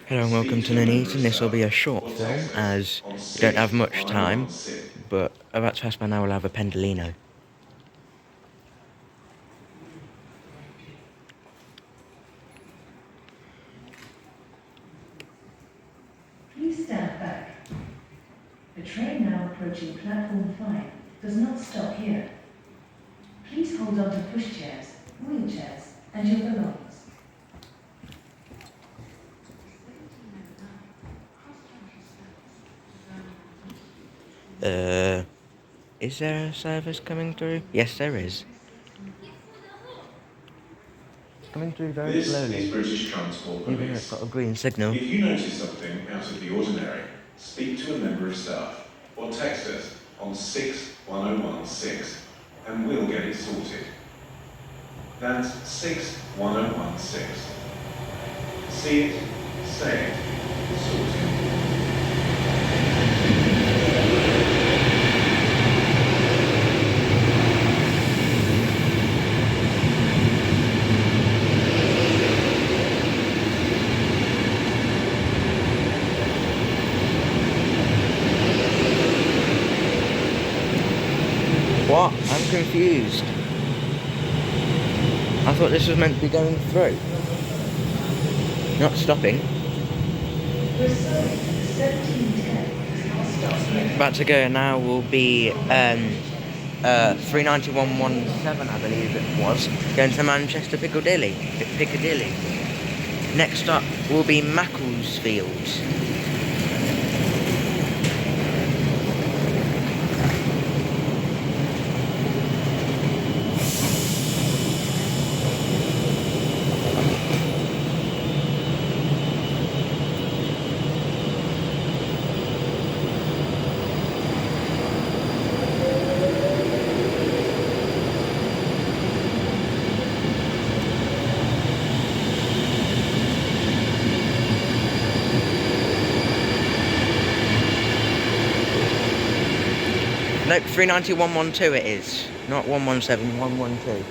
Hello and welcome to Nuneaton. This will be a short film as we don't have much time, but about to pass by now we'll have a pendolino. Please stand back. The train now approaching platform 5 does not stop here. Please hold on to pushchairs, wheelchairs, and your belongings. Is there a service coming through? Yes, there is. Coming through very slowly. This is British Transport Even though Police. it's got a green signal. If you notice something out of the ordinary, speak to a member of staff or text us on 61016 and we'll get it sorted. That's 61016. See it, say it, sort it. What? I'm confused. I thought this was meant to be going through. Not stopping. We're sorry, 1710 does not stop here. About to go now will be 39117, I believe it was, going to Manchester Piccadilly. Next up will be Macclesfield. Nope, 39112 it is. Not 117, 112.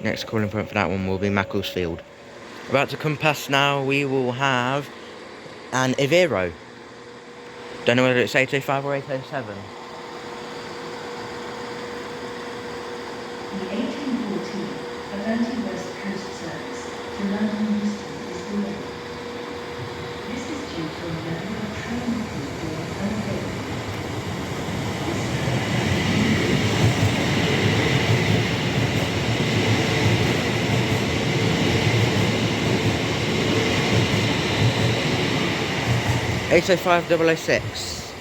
Next calling point for that one will be Macclesfield. About to come past now, we will have an Ivero. Don't know whether it's 805 or 807. The 1814 Atlantic West Coast service to London Euston is delayed. This is due to a level of train crew being unavailable. This 805 006.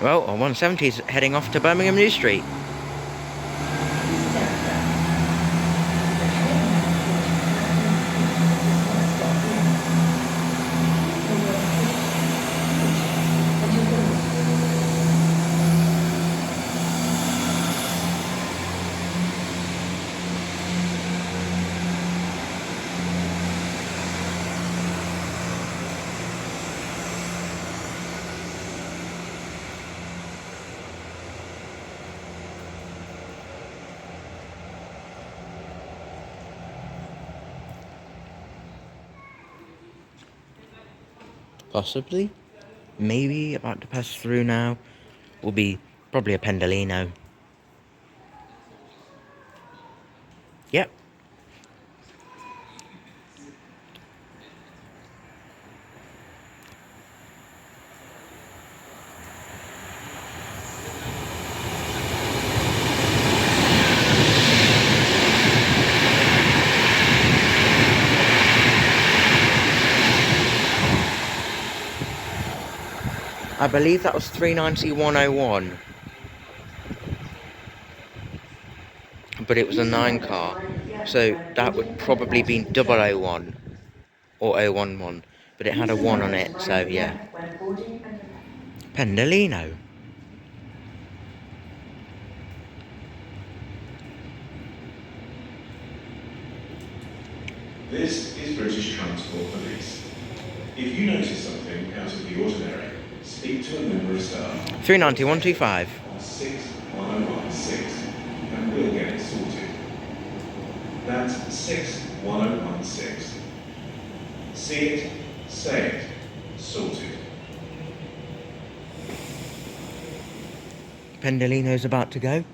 Well, on 170 is heading off to Birmingham New Street. Please stand back. The train now approaching platform 5 does not stop here. Please hold on to pushchairs, wheelchairs, and your belongings. Possibly. Maybe about to pass through now will be probably a pendolino. Yep. I believe that was 39101. But it was a 9 car. So that would probably be 001 or 011. But it had a 1 on it, so yeah. Pendolino. This is British Transport Police. If you notice something out of the ordinary, speak to a member of staff. 39125. On That's 61016. See it, say it, sorted. Pendolino's about to go.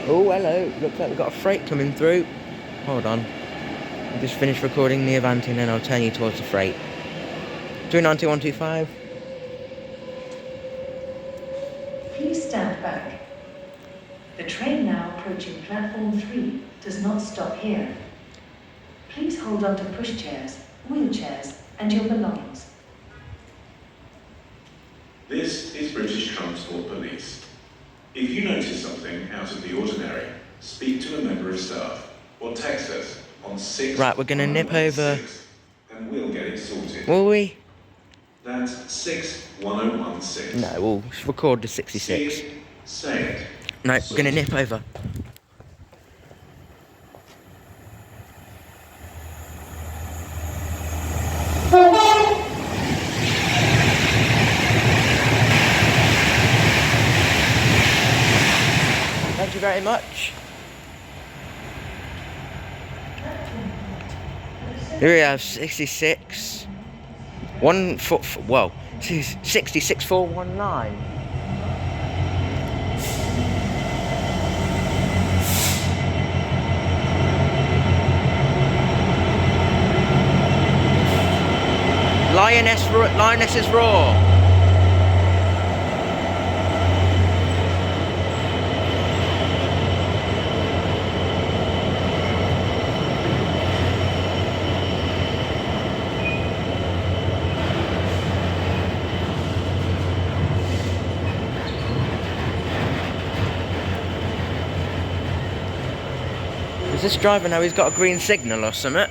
Oh, hello. Looks like we've got a freight coming through. Hold on. I'll just finish recording the Avanti and then I'll turn you towards the freight. 39125. Please stand back. The train now approaching platform 3 does not stop here. Please hold on to pushchairs, wheelchairs, and your belongings. This is British Transport Police. If you notice something out of the ordinary, speak to a member of staff or text us on 6. Right, we're gonna nip over. And we'll get it sorted. Will we? That's 61016. No, we'll record the 66. See it, say it. No, we're gonna nip over. Thank you very much. Here we have 66. 1 foot. Well, 66419. Lioness's Roar. Is this driver now? He's got a green signal or something.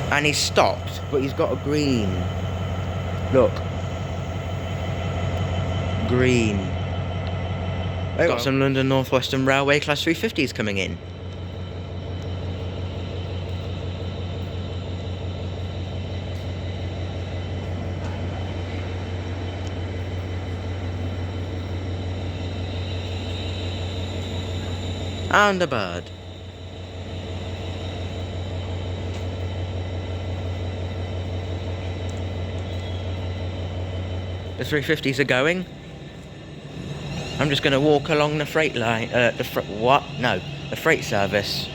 And he's stopped, but he's got a green. Look. Green. We've got some London North Western Railway Class 350s coming in. And a bird. The 350s are going. I'm just going to walk along the freight line. The freight service.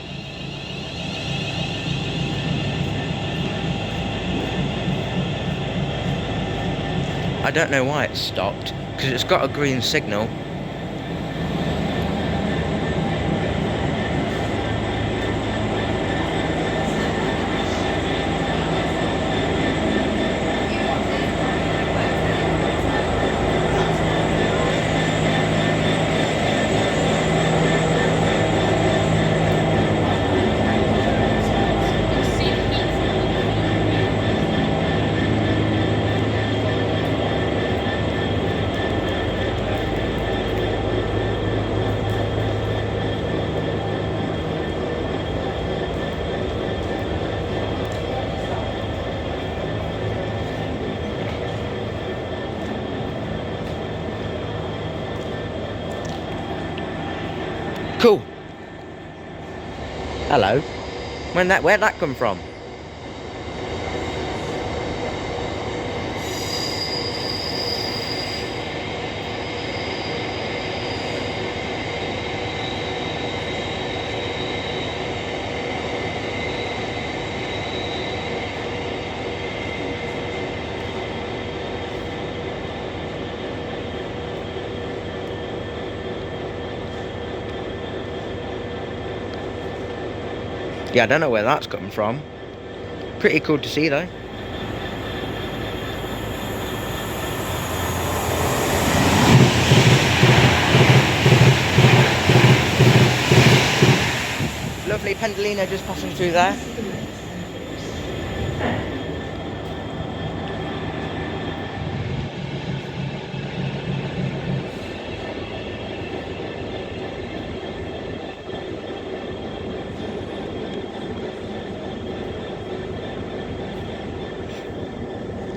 I don't know why it's stopped, because it's got a green signal. Cool. Hello. Where'd that come from? Yeah, I don't know where that's coming from. Pretty cool to see though. Pendolino just passing through there.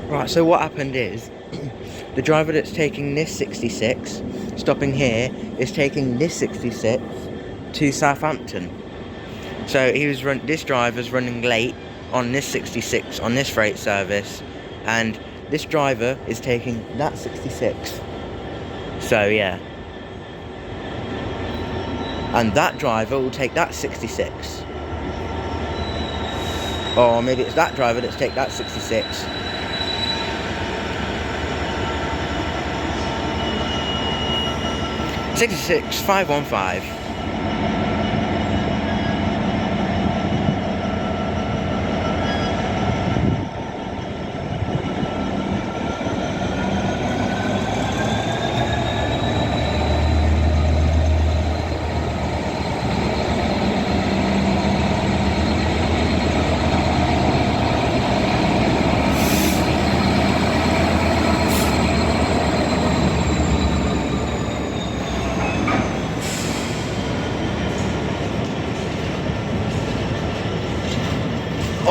Right, so what happened is, the driver that's taking this 66, stopping here, is taking this 66 to Southampton. So this driver's running late on this 66 on this freight service, and this driver is taking that 66. So yeah. And that driver will take that 66. Or maybe it's that driver that's take that 66. Sixty-six 515.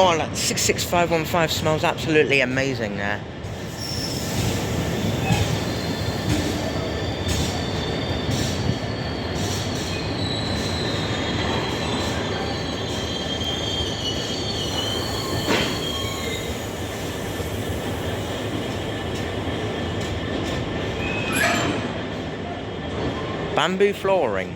Oh, like 66515 smells absolutely amazing there. Bamboo flooring.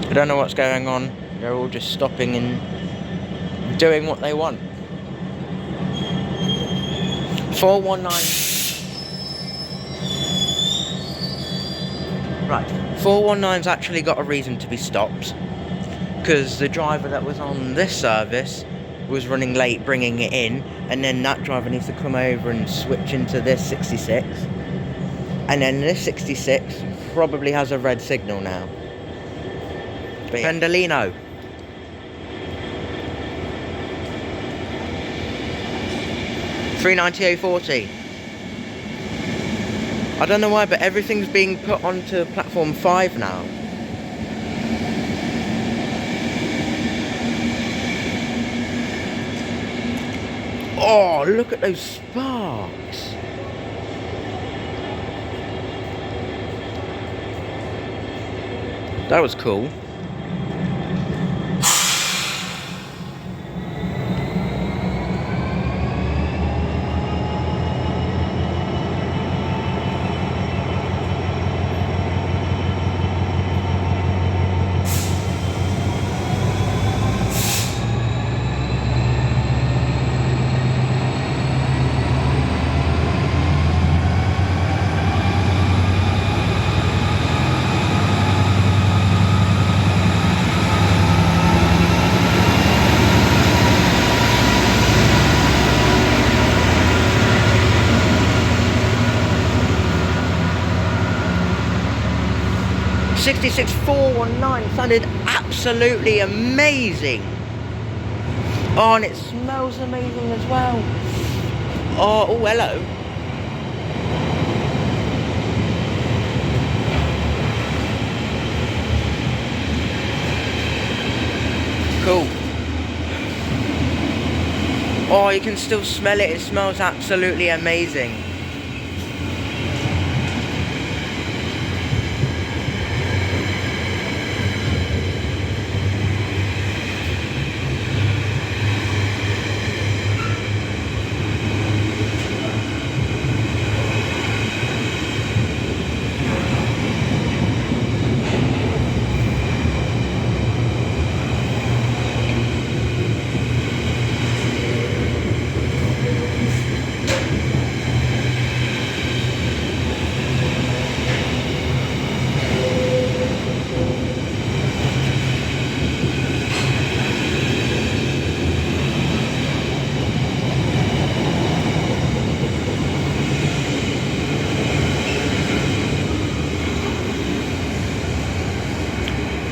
I don't know what's going on. They're all just stopping and doing what they want. 419. Right, 419's actually got a reason to be stopped, because the driver that was on this service was running late bringing it in, and then that driver needs to come over and switch into this 66, and then this 66 probably has a red signal now. Pendolino. $390.40. I don't know why, but everything's being put onto platform 5 now. Oh, look at those sparks. That was cool. $66,419 sounded absolutely amazing. Oh, and it smells amazing as well. Oh, hello. Cool. Oh, you can still smell it. It smells absolutely amazing.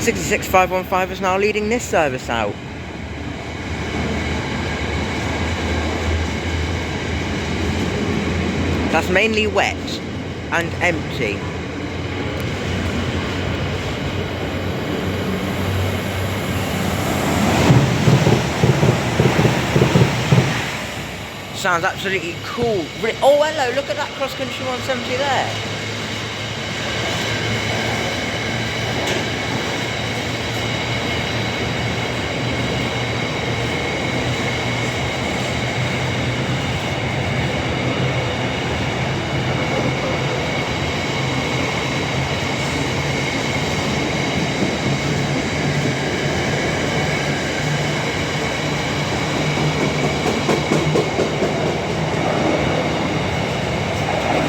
$66,515 is now leading this service out. That's mainly wet and empty. Sounds absolutely cool. Oh, hello, look at that cross-country 170 there.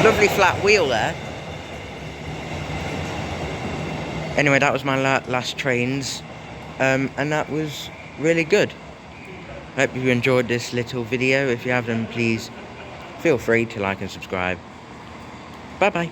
Lovely flat wheel there. Anyway, that was my last trains, and that was really good. Hope you enjoyed this little video. If you have, then please feel free to like and subscribe. Bye bye.